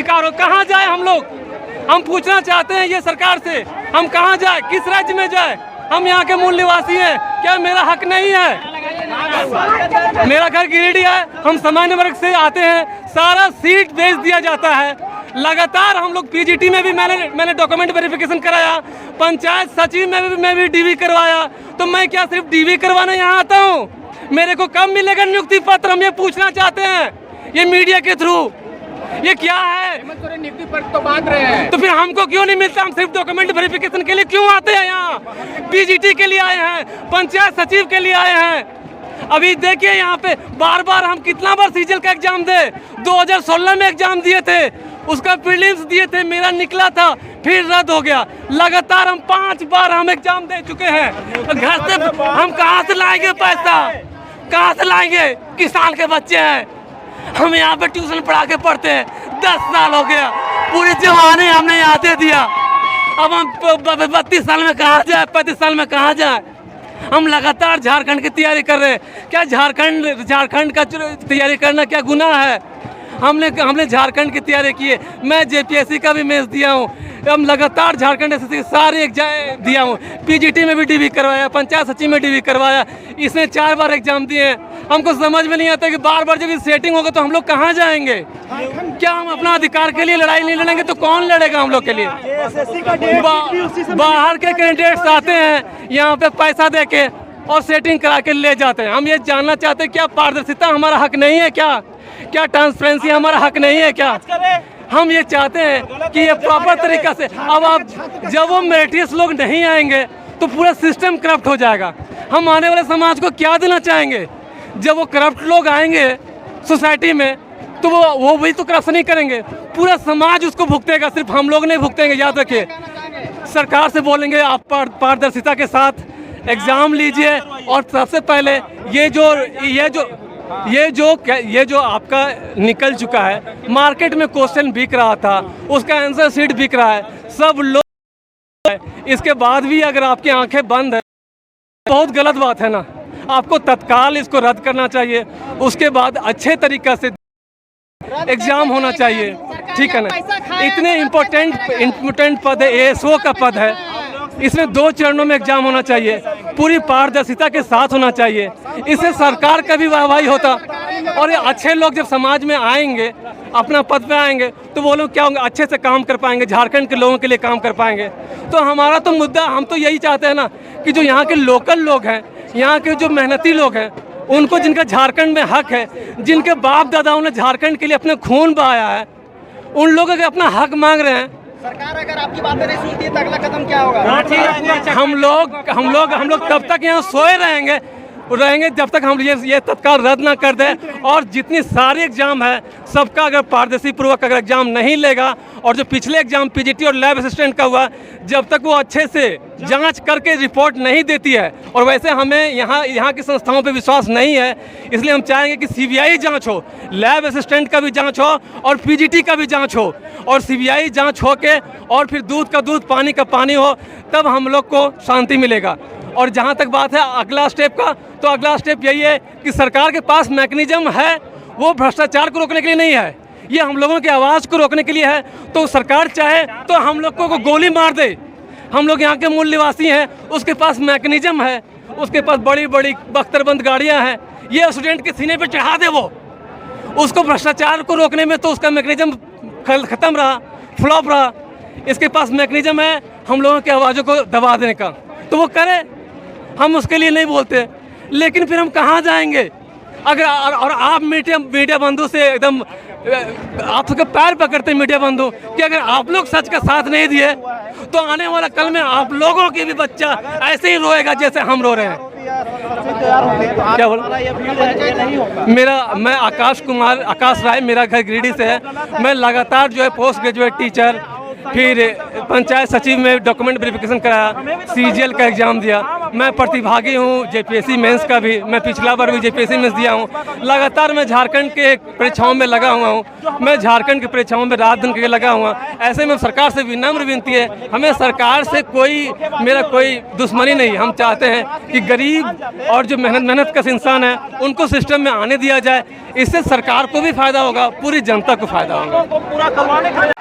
शिकार हो। कहाँ जाए हम लोग? हम पूछना चाहते हैं ये सरकार से, हम कहाँ जाए, किस राज्य में जाए? हम यहाँ के मूल निवासी हैं, क्या मेरा हक नहीं है? मेरा घर गिरिडीह है, हम सामान्य वर्ग से आते हैं, सारा सीट बेच दिया जाता है। लगातार हम लोग पीजीटी में भी मैंने डॉक्यूमेंट वेरिफिकेशन कराया, पंचायत सचिव में भी डीवी करवाया। तो मैं क्या सिर्फ डीवी करवाने यहाँ आता हूँ? मेरे को कब मिलेगा नियुक्ति पत्र? हम ये पूछना चाहते हैं ये मीडिया के थ्रू। ये क्या है? नियुक्ति पत्र तो बांट रहे हैं, तो फिर हमको क्यों नहीं मिलता? हम सिर्फ डॉक्यूमेंट वेरिफिकेशन के लिए क्यों आते हैं यहाँ? पीजीटी के लिए आए हैं, पंचायत सचिव के लिए आए हैं। अभी देखिए यहाँ पे बार बार हम कितना बार सीजल का एग्जाम दे, 2016 में एग्जाम दिए थे, उसका प्रीलिम्स दिए थे, मेरा निकला था, फिर रद्द हो गया। लगातार हम 5 बार हम एग्जाम दे चुके हैं। घर से हम कहाँ से लाएंगे पैसा? कहाँ से लाएंगे? किसान के बच्चे हैं, हम यहाँ पे ट्यूशन पढ़ा के पढ़ते हैं, 10 साल हो गया, पूरी जवानी हमने यहाँ दे दिया। अब हम 32 साल में कहाँ जाए, 35 साल में कहाँ जाए? हम लगातार झारखंड की तैयारी कर रहे हैं। क्या झारखंड का तैयारी करना क्या गुनाह है? हमने झारखंड की तैयारी की है। मैं जेपीएससी का भी मेंस दिया हूँ, हम लगातार झारखंड एसएससी सारे एग्जाम दिया हूँ। पीजीटी में भी डीवी करवाया, पंचायत सचिव में डीवी करवाया, इसने 4 बार एग्जाम दिए हैं। हमको समझ में नहीं आता कि बार बार जब सेटिंग होगा तो हम लोग कहाँ जाएंगे? क्या हम अपना अधिकार के लिए लड़ाई नहीं लड़ेंगे तो कौन लड़ेगा हम लोग के लिए? बाहर के कैंडिडेट्स आते हैं यहाँ पे पैसा दे के और सेटिंग करा के ले जाते हैं। हम ये जानना चाहते हैं क्या पारदर्शिता हमारा हक नहीं है क्या? क्या ट्रांसपेरेंसी हमारा हक नहीं है क्या? हम ये चाहते हैं कि ये प्रॉपर तरीका से, अब आप जब वो मेरिटियस लोग नहीं आएंगे तो पूरा सिस्टम करप्ट हो जाएगा। हम आने वाले समाज को क्या देना चाहेंगे? जब वो करप्ट लोग आएंगे सोसाइटी में तो वो भी तो करप्शन ही करेंगे, पूरा समाज उसको भुगतेगा, सिर्फ हम लोग नहीं भुगतेंगे। याद रखिए, सरकार से बोलेंगे आप पारदर्शिता के साथ एग्जाम लीजिए, और सबसे पहले ये जो आपका निकल चुका है, मार्केट में क्वेश्चन बिक रहा था, उसका आंसर शीट बिक रहा है, सब लोग, इसके बाद भी अगर आपकी आंखें बंद है, बहुत गलत बात है ना। आपको तत्काल इसको रद्द करना चाहिए, उसके बाद अच्छे तरीक़ा से एग्जाम होना चाहिए, ठीक है ना। इतने इम्पोर्टेंट पद है, एएसओ का पद है, इसमें 2 चरणों में एग्जाम होना चाहिए, पूरी पारदर्शिता के साथ होना चाहिए। इससे सरकार का भी वाहवाही होता, और ये अच्छे लोग जब समाज में आएंगे, अपना पद पे आएंगे, तो वो लोग क्या होंगे? अच्छे से काम कर पाएंगे, झारखंड के लोगों के लिए काम कर पाएंगे। तो हमारा तो मुद्दा, हम तो यही चाहते हैं ना कि जो यहाँ के लोकल लोग हैं, यहाँ के जो मेहनती लोग हैं, उनको जिनका झारखंड में हक है, जिनके बाप दादाओं ने झारखंड के लिए अपने खून बहाया है, उन लोग अगर अपना हक मांग रहे हैं, सरकार अगर आपकी बातें नहीं सुनती है तो अगला कदम क्या होगा? हम लोग तब तक यहाँ सोए रहेंगे जब तक हम ये तत्काल रद्द ना कर दें। और जितनी सारी एग्जाम है, सबका अगर पारदर्शी पूर्वक अगर एग्जाम नहीं लेगा, और जो पिछले एग्जाम पीजीटी और लैब असिस्टेंट का हुआ, जब तक वो अच्छे से जांच करके रिपोर्ट नहीं देती है, और वैसे हमें यहाँ की संस्थाओं पे विश्वास नहीं है, इसलिए हम चाहेंगे कि सीबीआई जांच हो, लैब असिस्टेंट का भी जांच हो, और पीजीटी का भी जांच हो, और सीबीआई जांच हो के, और फिर दूध का दूध पानी का पानी हो, तब हम लोग को शांति मिलेगा। और जहाँ तक बात है अगला स्टेप का, तो अगला स्टेप यही है कि सरकार के पास मैकेनिज्म है, वो भ्रष्टाचार को रोकने के लिए नहीं है, ये हम लोगों की आवाज़ को रोकने के लिए है। तो सरकार चाहे तो हम लोग को गोली मार दे, हम लोग यहाँ के मूल निवासी हैं, उसके पास मैकेनिज्म है, उसके पास बड़ी बड़ी बख्तरबंद गाड़ियाँ हैं, ये स्टूडेंट के सीने पर चढ़ा दे, वो उसको भ्रष्टाचार को रोकने में तो उसका मैकेनिज्म ख़त्म रहा, फ्लॉप रहा। इसके पास मैकेनिज्म है हम लोगों की आवाज़ों को दबा देने का, तो वो करे, हम उसके लिए नहीं बोलते। लेकिन फिर हम कहाँ जाएंगे? अगर और आप मीडिया बंधु से एकदम आप सबके पैर पकड़ते मीडिया बंधु कि अगर आप लोग सच का साथ नहीं दिए तो आने वाला कल में आप लोगों की भी बच्चा ऐसे ही रोएगा जैसे हम रो रहे हैं। क्या बोला? मैं आकाश राय, मेरा घर गिरिडीह से है। मैं लगातार जो है पोस्ट ग्रेजुएट टीचर, फिर पंचायत सचिव में डॉक्यूमेंट वेरिफिकेशन कराया, सीजीएल का एग्जाम दिया। मैं प्रतिभागी हूँ जेपीएससी मेंस का भी। मैं पिछला बार भी जेपीएससी मेंस दिया हूँ। लगातार मैं झारखंड के परीक्षाओं में लगा हुआ हूँ। मैं झारखंड की परीक्षाओं में रात दिन के लगा हुआ। ऐसे में सरकार से विनम्र विनती है, हमें सरकार से मेरा कोई दुश्मनी नहीं। हम चाहते हैं कि गरीब और जो मेहनत कश इंसान है उनको सिस्टम में आने दिया जाए। इससे सरकार को भी फायदा होगा, पूरी जनता को फायदा होगा।